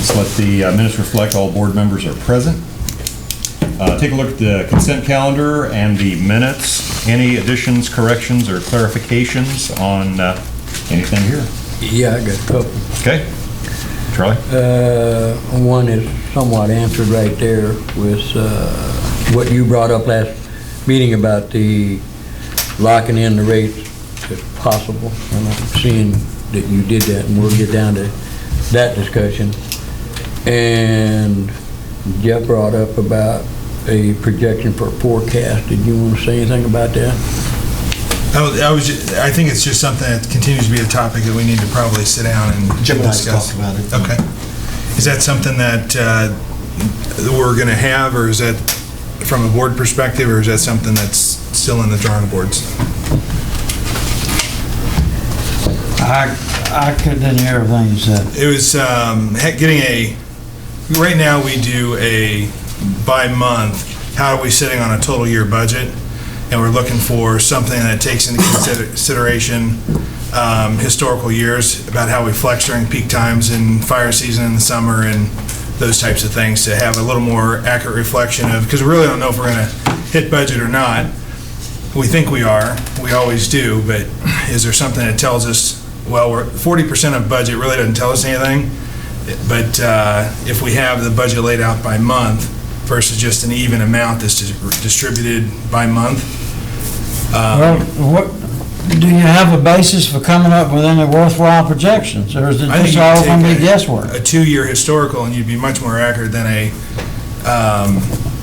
Just let the minutes reflect all board members are present. Take a look at the consent calendar and the minutes. Any additions, corrections, or clarifications on anything here? Yeah, I got a couple. Okay. Charlie? One is somewhat answered right there with what you brought up last meeting about the locking in the rates if possible. And I'm seeing that you did that, and we'll get down to that discussion. And Jeff brought up about a projection for forecast. Did you want to say anything about that? I think it's just something that continues to be a topic that we need to probably sit down and Jim and I discuss. talked about it. Okay. Is that something that we're going to have, or is that from a board perspective, or is that something that's still in the drawing boards? I couldn't hear everything you said. It was right now we do a by month, how are we sitting on a total year budget? And we're looking for something that takes into consideration historical years about how we flex during peak times in fire season in the summer and those types of things, to have a little more accurate reflection of, because we really don't know if we're going to hit budget or not. We think we are, we always do, but is there something that tells us, well, we're 40% of budget really doesn't tell us anything, but if we have the budget laid out by month versus just an even amount that's distributed by month. Well, what, do you have a basis for coming up with any worthwhile projections, or is it I think just you all could going to take be guesswork? a 2-year historical, and you'd be much more accurate than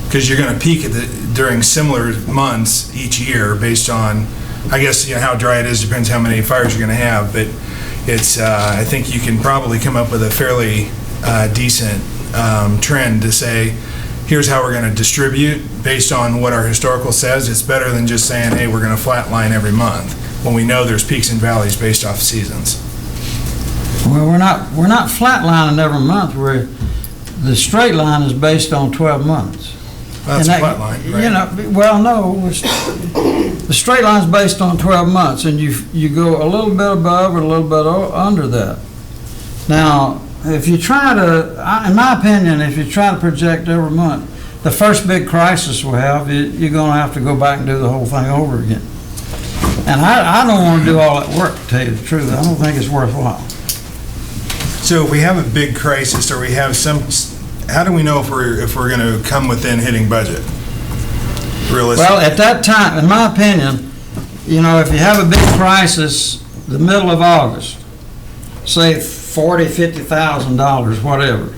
because you're going to peak during similar months each year based on, I guess, how dry it is, depends how many fires you're going to have, but it's, I think you can probably come up with a fairly decent trend to say, here's how we're going to distribute based on what our historical says. It's better than just saying, hey, we're going to flatline every month, when we know there's peaks and valleys based off seasons. Well, we're not flatlining every month. The straight line is based on 12 months. Well, that's a And flat line, right? You know, well, no, the straight line's based on 12 months, and you go a little bit above or a little bit under that. Now, if you try to, in my opinion, if you try to project every month, the first big crisis we'll have, you're going to have to go back and do the whole thing over again. And I don't want to do all that work, to tell you the truth. I don't think it's worthwhile. So if we have a big crisis, or we have some, how do we know if we're going to come within hitting budget? Realistically. Well, at that time, in my opinion, if you have a big crisis, the middle of August, say $40,000, $50,000, whatever.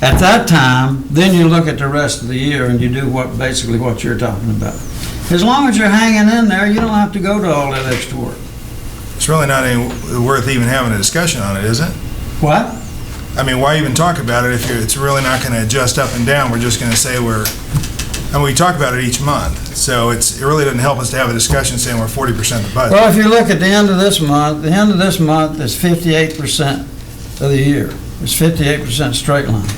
At that time, then you look at the rest of the year and you do basically what you're talking about. As long as you're hanging in there, you don't have to go to all that extra work. It's really not worth even having a discussion on it, is it? What? I mean, why even talk about it if it's really not going to adjust up and down? We're just going to say we talk about it each month. So it really doesn't help us to have a discussion saying we're 40% of the budget. Well, if you look at the end of this month is 58% of the year. It's 58% straight line.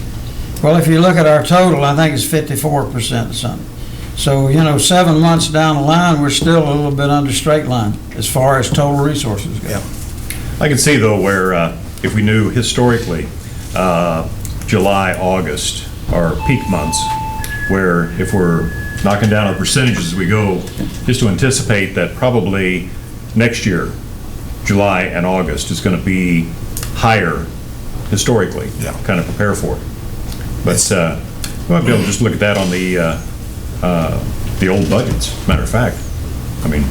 Well, if you look at our total, I think it's 54% or something. So, 7 months down the line, we're still a little bit under straight line as far as total resources go. Yeah. I can see, though, where if we knew historically July, August are peak months, where if we're knocking down our percentages as we go, just to anticipate that probably next year, July and August is going to be higher historically, kind of prepare for it. But we might be able to just look at that on the old budgets, matter of fact. I mean,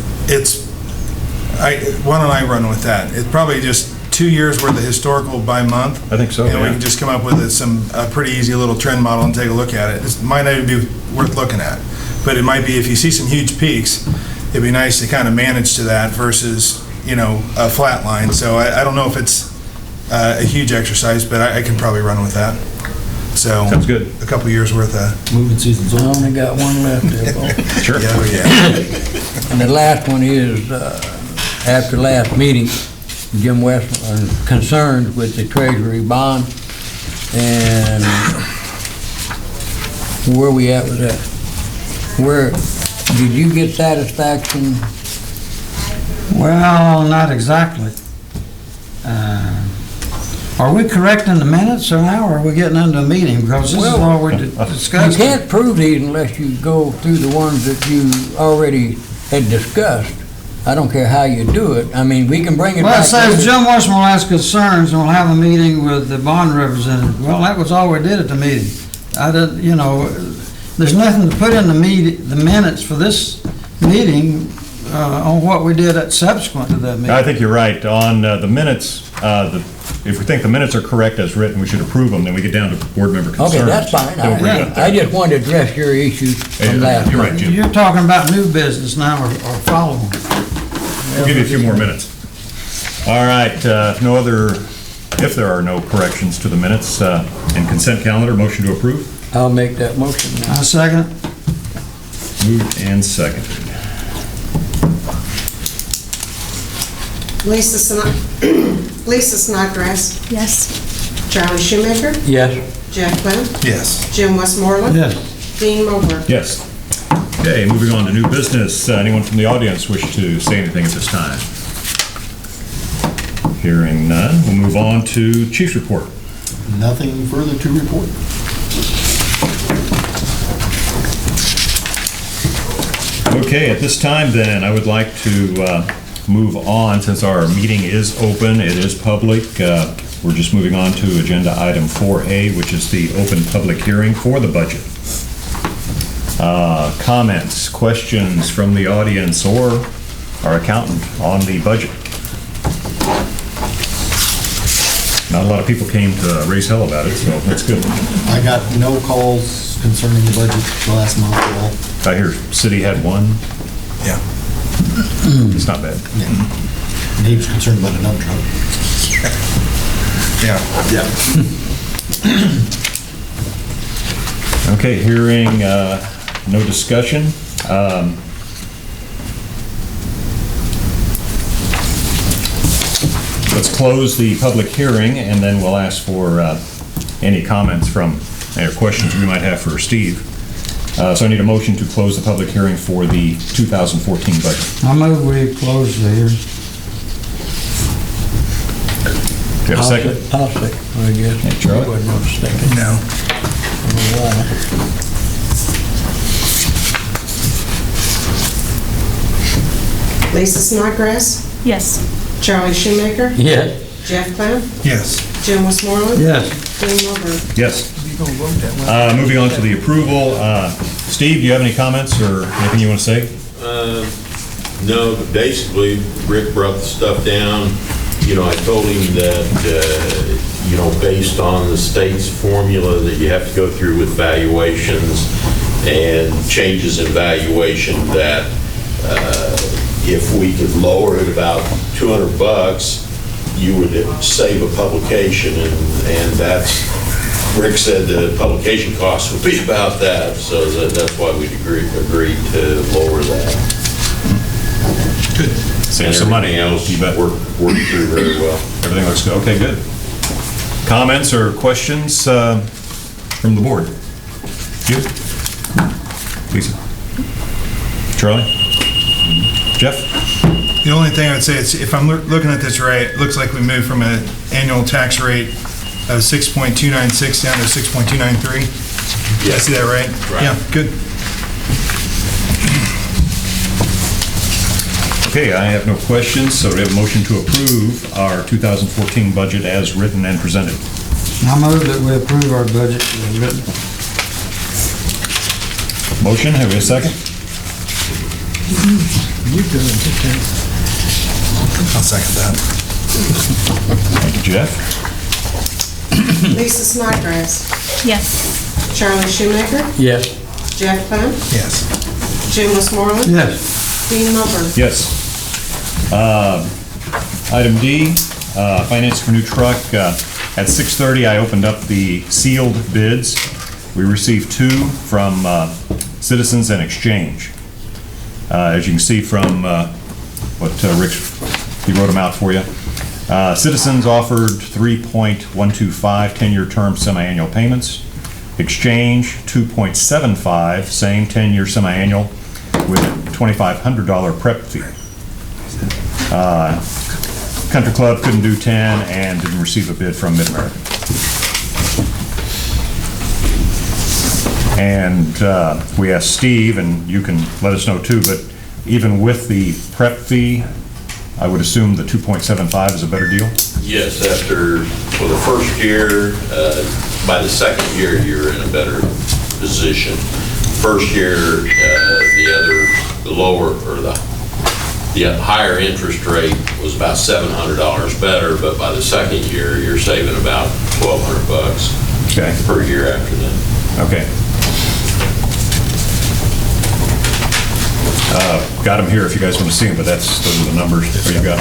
why don't I run with that? It's probably just 2 years worth of historical by month. I think so, And we yeah. can just come up with a pretty easy little trend model and take a look at it. It might not even be worth looking at, but it might be, if you see some huge peaks, it'd be nice to kind of manage to that versus, a flat line. So I don't know if it's a huge exercise, but I can probably run with that. So sounds good. a couple years worth of. Moving season's I on. only got one left there, Paul. Sure. Yeah. And the last one is, after last meeting, Jim West was concerned with the Treasury bond, and where we at with that? Where, did you get satisfaction? Well, not exactly. Are we correcting the minutes or now, or are we getting into a meeting? Because this is Well, all we're You discussing. can't prove these unless you go through the ones that you already had discussed. I don't care how you do it. I mean, we can bring it Well, back. it says later. Jim Westmore has concerns and will have a meeting with the bond representative. Well, that was all we did at the meeting. I didn't, there's nothing to put in the minutes for this meeting on what we did at subsequent to that meeting. I think you're right. On the minutes, if we think the minutes are correct as written, we should approve them, then we get down to board member concerns. Okay, that's fine. Then we'll bring it up I there. just wanted to address your issues Hey, from last you're right, month. Jim. You're talking about new business now or following? We'll give you a few more minutes. All right, if there are no corrections to the minutes and consent calendar, motion to approve? I'll make that motion now. I second. Moved and seconded. Lisa Snodgrass, Yes. Charlie Shoemaker, Yes. Jeff Bell, Yes. Jim Westmoreland, Yes. Dean Mulder. Yes. Okay, moving on to new business. Anyone from the audience wish to say anything at this time? Hearing none, we'll move on to chief's report. Nothing further to report. Okay, at this time then, I would like to move on, since our meeting is open, it is public. We're just moving on to agenda item 4A, which is the open public hearing for the budget. Comments, questions from the audience or our accountant on the budget? Not a lot of people came to raise hell about it, so that's good. I got no calls concerning the budget the last month at all. I hear city had one. Yeah. It's not bad. And he was concerned about a dump truck. Yeah. Okay, hearing no discussion. Let's close the public hearing, and then we'll ask for any comments from, or questions we might have for Steve. So I need a motion to close the public hearing for the 2014 budget. I move we close the hearing. Do you have a second? I'll second, I guess. Hey, Charlie? Wasn't no second. No. Lisa Snodgrass, Yes. Charlie Shoemaker, Yes. Jeff Bell, Yes. Jim Westmoreland, Yes. Dean Mulder. Yes. Moving on to the approval. Steve, do you have any comments or anything you want to say? No, but basically, Rick brought the stuff down. I told him that, based on the state's formula that you have to go through with valuations and changes in valuation, that if we could lower it about $200, you would save a publication, and that's, Rick said the publication cost would be about that, so that's why we agreed to lower that. Good. Save some money. And everything You bet. else worked through very well. Everything looks good. Okay, good. Comments or questions from the board? You? Lisa? Charlie? Jeff? The only thing I'd say is, if I'm looking at this right, it looks like we moved from an annual tax rate of 6.296 down to 6.293. Did I see that right? Right. Yeah, good. Okay, I have no questions, so we have a motion to approve our 2014 budget as written and presented. I move that we approve our budget as written. Motion, have we a second? I'll second that. Thank you, Jeff. Lisa Snodgrass, Yes. Charlie Shoemaker, Yes. Jeff Bell, Yes. Jim Westmoreland, Yes. Dean Mulder. Yes. Item D, finance for new truck. At 6:30, I opened up the sealed bids. We received two from Citizens and Exchange. As you can see from what Rick, he wrote them out for you. Citizens offered 3.125 10-year term semi-annual payments. Exchange 2.75, same 10-year semi-annual with $2,500 prep fee. Country Club couldn't do 10 and didn't receive a bid from Mid-American. And we asked Steve, and you can let us know too, but even with the prep fee, I would assume the 2.75 is a better deal? Yes, for the first year, by the second year, you're in a better position. First year, the higher interest rate was about $700 better, but by the second year, you're saving about $1,200 Okay. per year after that. Okay. Got them here if you guys want to see them, but those are the numbers. There you go.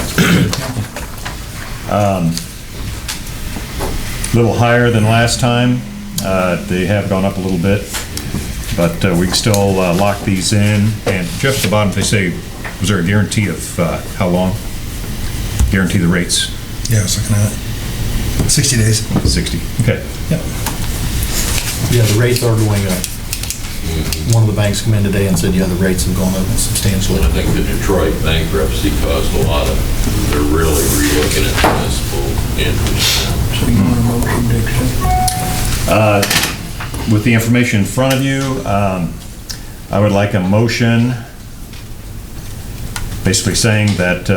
Little higher than last time. They have gone up a little bit, but we can still lock these in. And just at the bottom, they say, was there a guarantee of how long? Guarantee the rates? Yeah, I was looking at it. 60 days. 60. Okay. Yeah, the rates are going up. One of the banks come in today and said, yeah, the rates have gone up substantially. I think the Detroit bankruptcy caused a lot of, they're really relooking at municipal interest now. So you want a motion to accept? With the information in front of you, I would like a motion basically saying that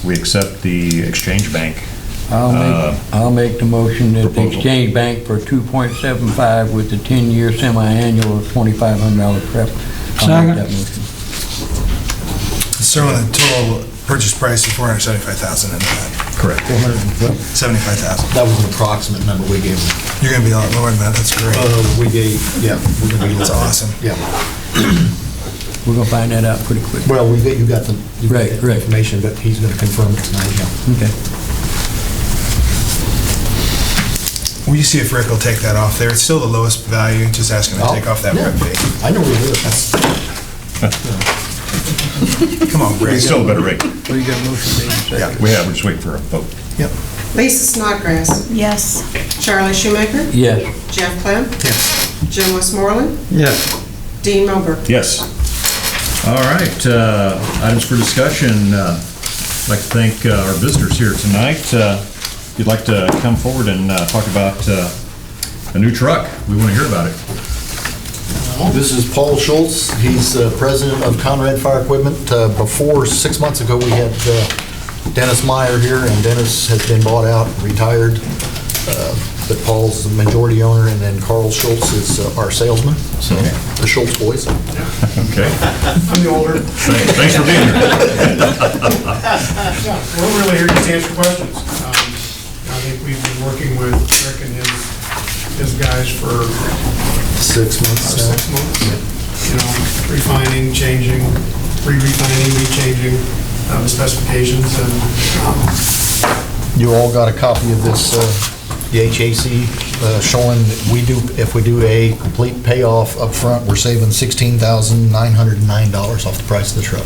we accept the Exchange Bank. I'll make the motion that the proposal. Exchange Bank for 2.75 with the 10-year semi-annual of $2,500 prep. I'll Second. make that motion. So the total purchase price is $475,000 into that. Correct. 75,000. That was an approximate number we gave them. You're gonna be a lot lower than that. That's great. We're gonna be. That's awesome. Yeah. We're gonna find that out pretty quick. Well, you got the Right. information, but he's gonna confirm it tonight, yeah. Okay. Will you see if Rick will take that off there? It's still the lowest value. Just ask him to take off that Yeah. red fee. I know we will. Come on, Rick. It's still a better rate. So you got a motion made and seconded. We have, we're just waiting for a vote. Yep. Lisa Snodgrass. Yes. Charlie Shoemaker. Yes. Jeff Clem. Yes. Jim Westmoreland. Yes. Dean Milburn. Yes. All right, items for discussion. I'd like to thank our visitors here tonight. If you'd like to come forward and talk about a new truck, we want to hear about it. This is Paul Schultz. He's president of Conrad Fire Equipment. Before, 6 months ago, we had Dennis Meyer here, and Dennis has been bought out and retired. But Paul's the majority owner, and then Carl Schultz is our salesman, so the Schultz boys. Okay. I'm the older. Thanks for being here. We're really here just to answer questions. I think we've been working with Rick and his guys for 6 months now. 6 months. You know, refining, changing, re-refining, re-changing the specifications, and You all got a copy of this, the HAC, showing that if we do a complete payoff up front, we're saving $16,909 off the price of the truck.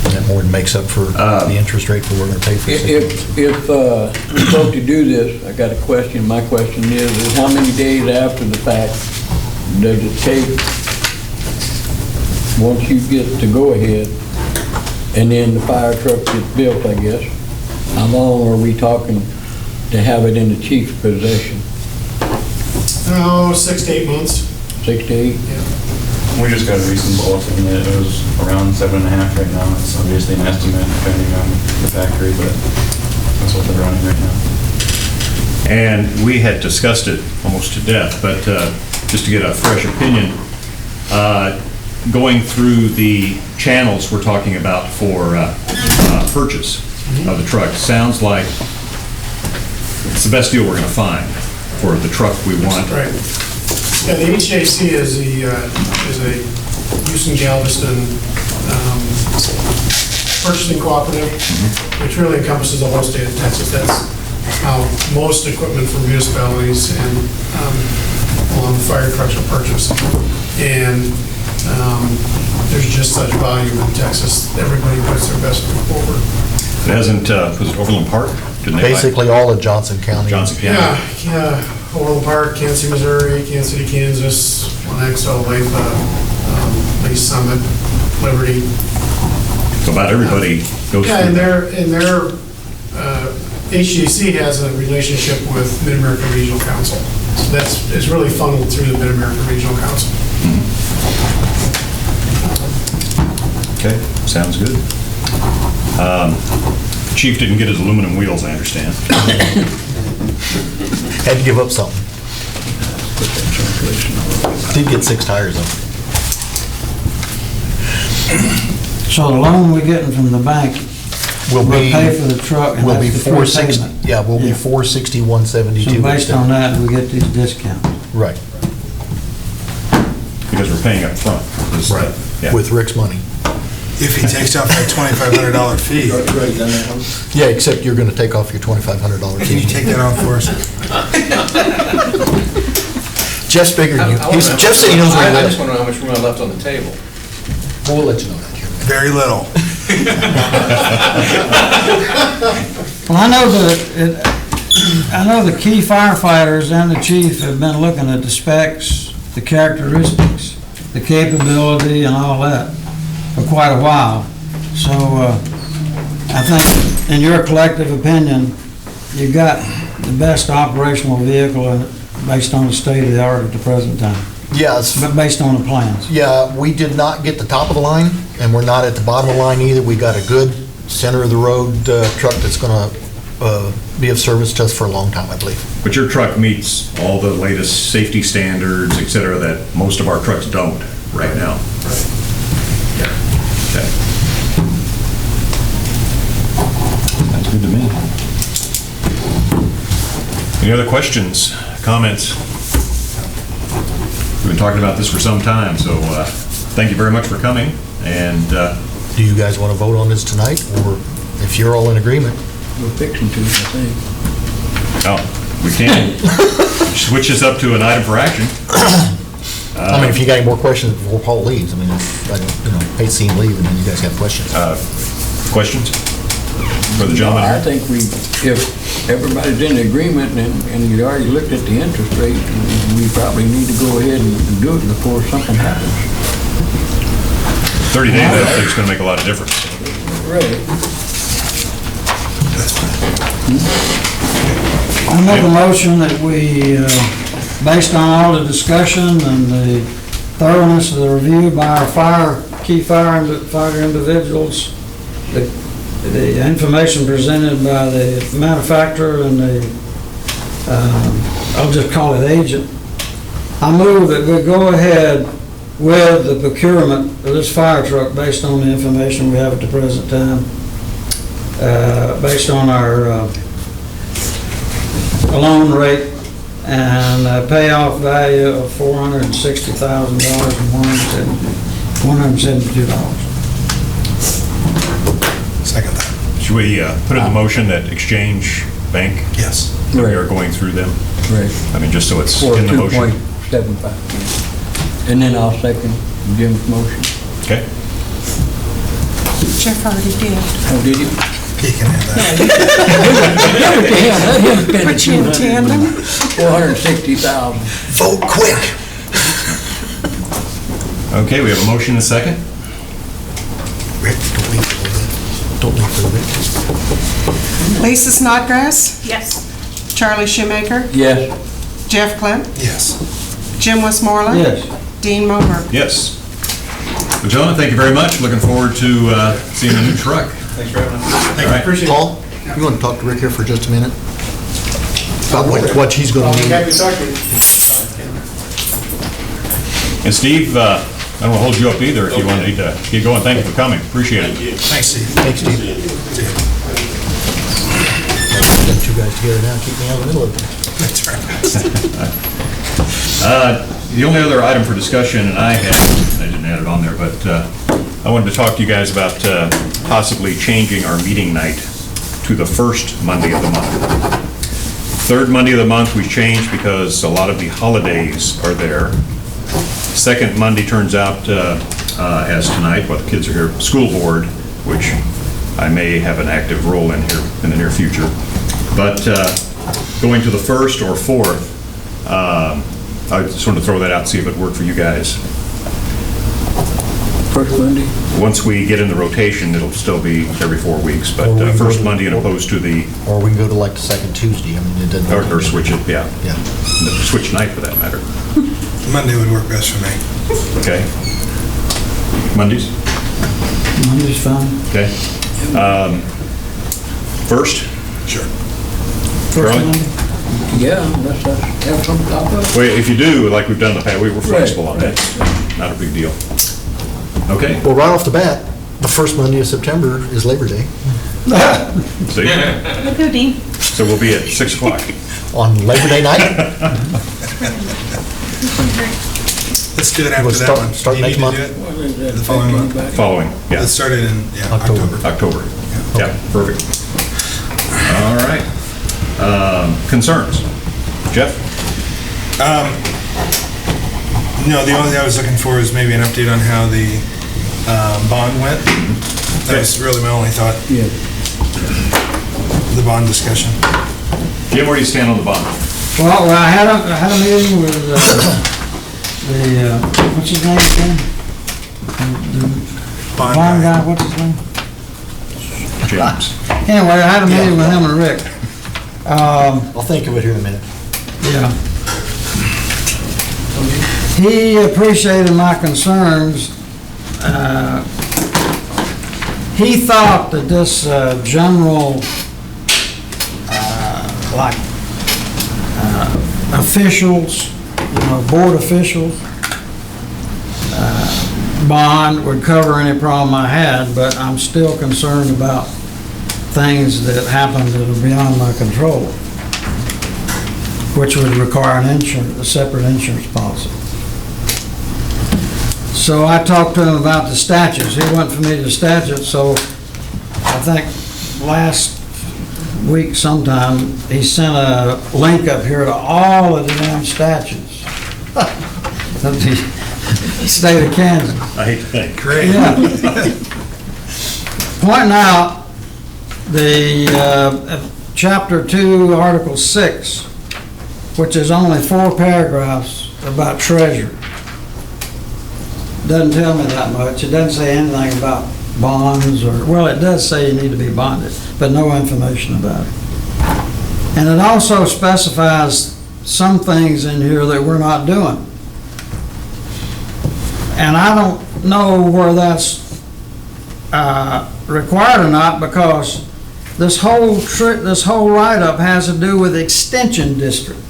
And that more than makes up for the interest rate that we're gonna pay for it. If you're supposed to do this, I got a question. My question is how many days after the fact does it take, once you get to go ahead, and then the fire truck gets built, I guess, how long are we talking to have it in the chief's possession? 6 to 8 months. 6 to 8? We just got a recent bulletin that it was around 7.5 right now. It's obviously an estimate depending on the factory, but that's what they're running right now. And we had discussed it almost to death, but just to get a fresh opinion, going through the channels we're talking about for purchase of the truck, sounds like it's the best deal we're going to find for the truck we want. Right. Yeah, the HAC is a Houston Galveston purchasing cooperative, which really encompasses the whole state of Texas. That's how most equipment for municipalities and along the fire trucks are purchased. And there's just such volume in Texas. Everybody puts their best foot forward. It hasn't, was it Overland Park? Didn't they buy it? Basically all of Johnson County. Johnson County. Yeah, Overland Park, Kansas City, Missouri, Kansas City, Kansas, Lenexa, Olathe, Lee Summit, Liberty. So about everybody goes Yeah, through. and their HGC has a relationship with Mid-America Regional Council. So it's really funneled through the Mid-America Regional Council. Okay, sounds good. Chief didn't get his aluminum wheels, I understand. Had to give up something. Did get 6 tires though. So the loan we're getting from the bank Will will be, pay for the truck, and will be that's the first 460, payment. yeah, will be Yeah. 461.72. So based on that, we get these discounts. Right, Because we're paying up front. This- right, Yeah. with Rick's money. If he takes off that $2,500 fee, Yeah, except you're gonna take off your $2,500 can you take that off for us? Jeff's bigger than you. Jeff said he knows where he I lives. just want to know how much room I left on the table. We'll let you know that, Jim. Very little. Well, I know the key firefighters and the chief have been looking at the specs, the characteristics, the capability and all that for quite a while. So I think, in your collective opinion, you've got the best operational vehicle based on the state of the art at the present time, Yes, but based on the plans. yeah, we did not get the top of the line, and we're not at the bottom of the line either. We got a good center-of-the-road truck that's gonna be of service to us for a long time, I believe. But your truck meets all the latest safety standards, et cetera, that most of our trucks don't right now. Yeah. Okay. Sounds good to me. Any other questions, comments? We've been talking about this for some time, so thank you very much for coming. And Do you guys want to vote on this tonight, or if you're all in agreement? We're fixing to, I think. oh, we can switch this up to an item for action. I mean, if you got any more questions before Paul leaves, I mean, I hate to see him leave, and then you guys have questions. Questions for the gentleman I here? think if everybody's in agreement and you already looked at the interest rate, we probably need to go ahead and do it before something happens. 30 days, I don't think it's going to make a lot of difference. Right. I make a motion that we, based on all the discussion and the thoroughness of the review by our key fighter individuals, the information presented by the manufacturer and the, I'll just call it agent, I move that we go ahead with the procurement of this fire truck based on the information we have at the present time, based on our loan rate and a payoff value of $460,000 and $172. Second that. Should we put in the motion that Exchange Bank, Yes. we are going through them? Right. I mean, just so it's For in the motion. 2.75. And then I'll second Jim's motion. Okay? Jeff already did. Oh, did you? He can have that. Give it to him, let him spend Put you in tandem. $460,000. Vote quick! Okay, we have a motion and a second. Rick, don't leave for that. Don't leave for Rick. Lisa Snodgrass, Yes. Charlie Shoemaker, Yes. Jeff Clem, Yes. Jim Westmoreland. Yes. Dean Moberg. Yes. Well, gentlemen, thank you very much. Looking forward to seeing the new truck. Thanks for having us. Thank you, right. appreciate it. Paul, you want to talk to Rick here for just a minute? About what he's going to need? Happy to talk to you. And Steve, I don't want to hold you up either if you want to keep going. Thank you for coming. Appreciate it. Thanks, Steve. Thanks, Steve. Got you guys together now, keep me out of the middle of it. That's right. The only other item for discussion, and I didn't add it on there, but I wanted to talk to you guys about possibly changing our meeting night to the first Monday of the month. Third Monday of the month we changed because a lot of the holidays are there. Second Monday turns out, as tonight, while the kids are here, school board, which I may have an active role in here in the near future. But going to the first or fourth, I just wanted to throw that out and see if it worked for you guys. First Monday? Once we get in the rotation, it'll still be every 4 weeks, but Or we go first to- Monday and opposed to the, Or we can go to like the second Tuesday, I mean, it doesn't. or switch it, yeah. Yeah. Switch night for that matter. Monday would work best for me. Okay. Mondays? Monday's fine. Okay. First? Sure. First Charlie? Monday? Yeah, unless I have some top up. Well, if you do, like we've done in the past, we were flexible on that. Not a big deal. Okay, Well, right off the bat, the first Monday of September is Labor Day. see? Look who, Dean. So we'll be at 6 o'clock. On Labor Day night, Let's do it after We'll that start- one. start Do you next need to month? do it? What is that, The following month. back? Following, yeah, Let's start it in, yeah, October. October. October. Yeah, perfect. All right. Concerns? Jeff? No, the only thing I was looking for is maybe an update on how the bond went. That was really my only thought, Yeah. the bond discussion. Jim, where do you stand on the bond? Well, I had a meeting with what's his name again? The Bond bond guy. guy, what's his name? James? Anyway, I had a meeting with him and Rick. I'll think of it here in a minute. Yeah. He appreciated my concerns. He thought that this general, like, officials, board officials, bond would cover any problem I had, but I'm still concerned about things that happen that are beyond my control, which would require a separate insurance policy. So I talked to him about the statutes. He went for me to statutes, so I think last week sometime, he sent a link up here to all of the damn statutes of the state of Kansas. I hate to think. Great. Yeah. Pointing out the Chapter 2, Article 6, which is only 4 paragraphs about treasurer. Doesn't tell me that much. It doesn't say anything about bonds or, well, it does say you need to be bonded, but no information about it. And it also specifies some things in here that we're not doing. And I don't know where that's required or not, because this whole write-up has to do with extension district.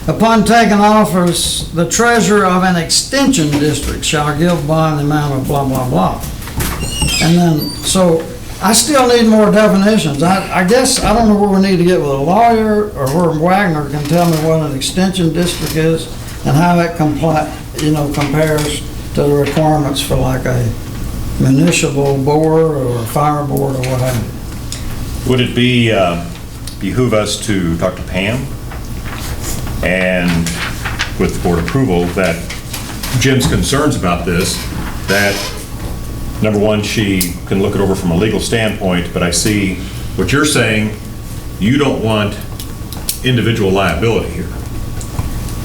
Upon taking office, the treasurer of an extension district shall give bond the amount of blah, blah, blah. And then, so I still need more definitions. I guess, I don't know where we need to get with a lawyer, or where Wagner can tell me what an extension district is and how it compares to the requirements for like a municipal board or a fire board or what have you. Would it be, behoove us to talk to Pam and with board approval that Jim's concerns about this, that number one, she can look it over from a legal standpoint, but I see what you're saying, you don't want individual liability here.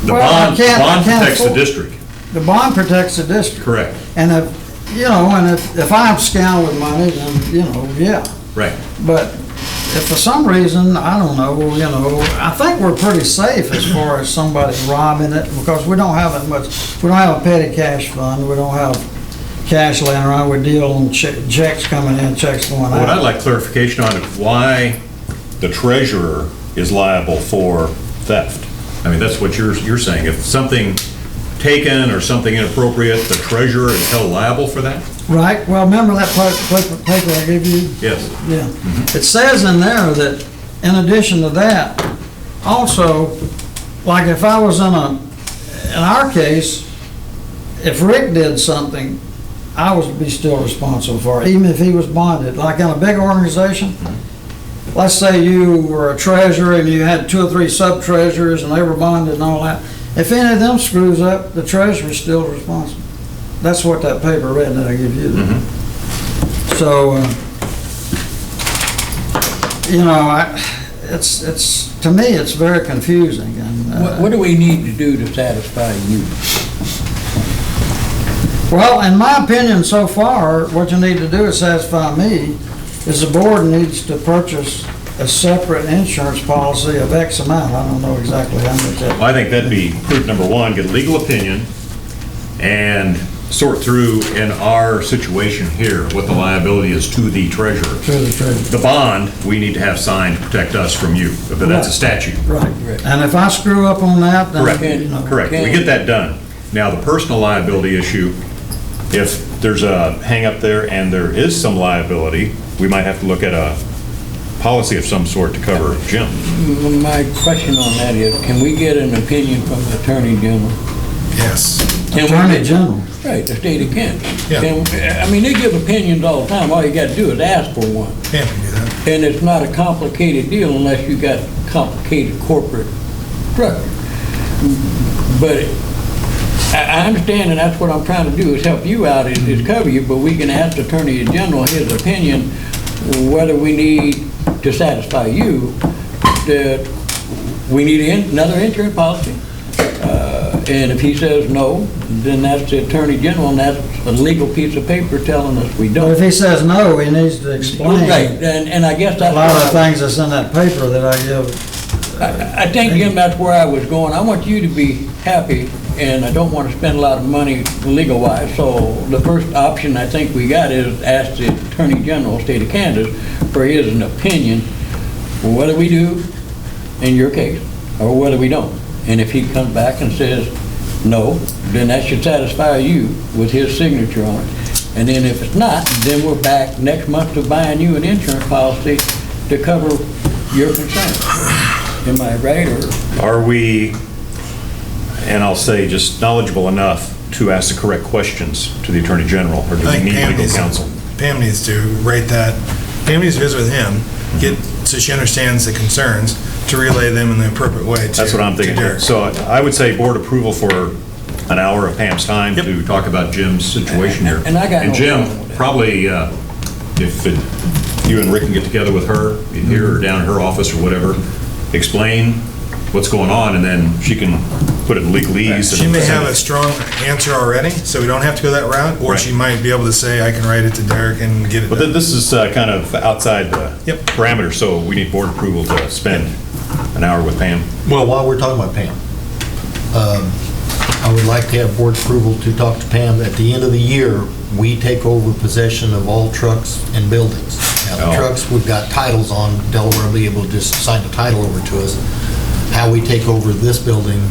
The Well, I bond can't protects the afford- district. The bond protects the district. Correct. And if I'm scowling with money, then, yeah. Right. But if for some reason, I don't know, I think we're pretty safe as far as somebody robbing it, because we don't have that much, we don't have a petty cash fund, we don't have cash laying around, we deal on checks coming in, checks going out. What I'd like clarification on is why the treasurer is liable for theft. I mean, that's what you're saying. If something taken or something inappropriate, the treasurer is held liable for that? Right, well, remember that paper I gave you? Yes. Yeah. It says in there that, in addition to that, also, like if I was in our case, if Rick did something, I would be still responsible for it, even if he was bonded. Like in a big organization, let's say you were a treasurer and you had 2 or 3 sub-treasurers and they were bonded and all that. If any of them screws up, the treasurer's still responsible. That's what that paper read that I give you. So, it's to me, it's very confusing. And What do we need to do to satisfy you? Well, in my opinion, so far, what you need to do to satisfy me is the board needs to purchase a separate insurance policy of X amount. I don't know exactly how much that. I think that'd be proof number one, get a legal opinion and sort through in our situation here what the liability is to the treasurer. To the treasurer. The bond, we need to have signed to protect us from you, but that's a statute. Right. And if I screw up on that, then, Correct, you know. correct. We get that done. Now, the personal liability issue, if there's a hang-up there and there is some liability, we might have to look at a policy of some sort to cover Jim. My question on that is, can we get an opinion from the Attorney General? Yes. Can we Attorney get- General. Right, the state of Kansas. Yeah. I mean, they give opinions all the time. All you gotta do is ask for one. Pam can do that. And it's not a complicated deal unless you got complicated corporate structure. But I understand, and that's what I'm trying to do, is help you out, is cover you, but we can ask the Attorney General his opinion, whether we need to satisfy you, that we need another insurance policy. And if he says no, then that's the Attorney General, and that's a legal piece of paper telling us we But don't. if he says no, he needs to explain Right, and I guess a that's. lot of the what I- things that's in that paper that I give. I think, Jim, that's where I was going. I want you to be happy, and I don't want to spend a lot of money legal-wise. So the first option I think we got is ask the Attorney General, State of Kansas, for his opinion, whether we do in your case, or whether we don't. And if he comes back and says no, then that should satisfy you with his signature on it. And then if it's not, then we're back next month to buying you an insurance policy to cover your concerns. Am I right, or? Are we, and I'll say just knowledgeable enough to ask the correct questions to the Attorney General, or do we I think need Pam legal needs, counsel? Pam needs to write that, Pam needs to visit with him, so she understands the concerns, to relay them in the appropriate way to That's what I'm to thinking. Derek. So I would say board approval for an hour of Pam's time Yep. to talk about Jim's situation here. And I got no Jim, problem with that. probably, if you and Rick can get together with her, here or down at her office or whatever, explain what's going on, and then she can put it in legalese. She may have a strong answer already, so we don't have to go that route, or Right. she might be able to say, I can write it to Derek and get it But done. this is kind of outside the Yep. parameters, so we need board approval to spend an hour with Pam. Well, while we're talking about Pam, I would like to have board approval to talk to Pam. At the end of the year, we take over possession of all trucks and buildings. Now, the Oh. trucks, we've got titles on, Delaware will be able to just sign the title over to us. How we take over this building,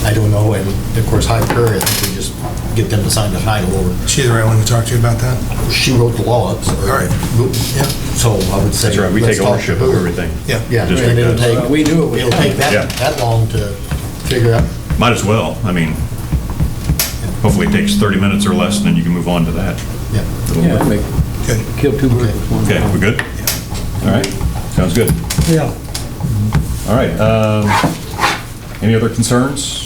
I don't know, and of course, High Prairie, I think we just get them to sign the title over. She's the right one to talk to you about that? She wrote the law up, so. All right. Yeah, so I would say. That's right, we let's take talk to ownership of her. everything. Yeah. Yeah, District and it'll does. take, We knew it was it'll take Yeah. that long to figure out. Might as well, I mean, hopefully it takes 30 minutes or less, and then you can move on to that. Yeah. Yeah, make, Good. kill two birds with one Okay, stone. we good? All right, sounds good. Yeah. All right, any other concerns?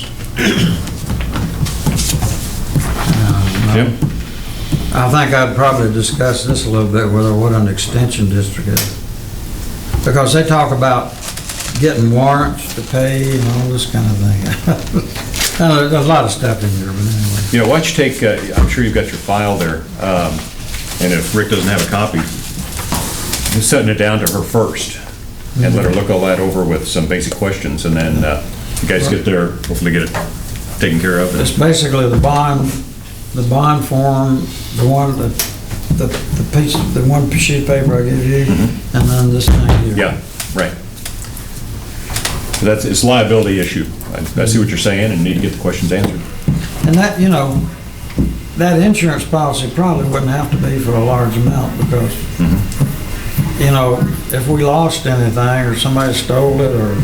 Jim? I think I'd probably discuss this a little bit, whether what an extension district is. Because they talk about getting warrants to pay and all this kind of thing. There's a lot of stuff in there, but anyway. You know, why don't you take, I'm sure you've got your file there, and if Rick doesn't have a copy, just setting it down to her first, and let her look all that over with some basic questions, and then you guys get there, hopefully get it taken care of. It's basically the bond form, the one sheet of paper I gave you, and then this thing here. Yeah, right. That's, it's a liability issue. I see what you're saying, and need to get the questions answered. And that, you know, that insurance policy probably wouldn't have to be for a large amount because, you know, if we lost anything or somebody stole it or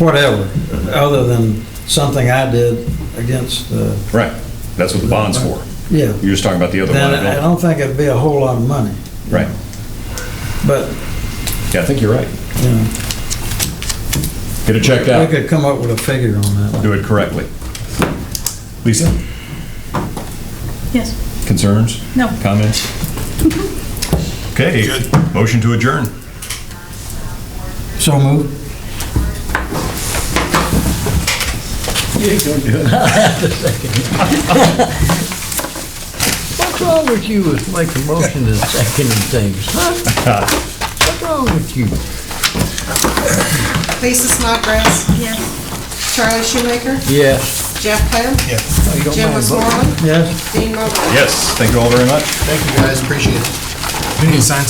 whatever, other than something I did against the, Right, that's what the bond's for. yeah, You're just talking about the other then I liability. don't think it'd be a whole lot of money. Right, But, yeah, I think you're right. you know, Get it checked we out, could come up with a figure on that. do it correctly. Lisa, Yes. concerns? No. Comments? Okay, Good. motion to adjourn. So moved. You ain't gonna do it. I'll have to second it. What's wrong with you with making motions and seconding things, huh? What's wrong with you? Lisa Snodgrass. Yes. Charlie Shoemaker. Yes. Jeff Clem. Oh, you don't Jim mind voting? Westmoreland. Yes. Dean Mosher. Yes, thank you all very much. Thank you, guys, appreciate it. We need to sign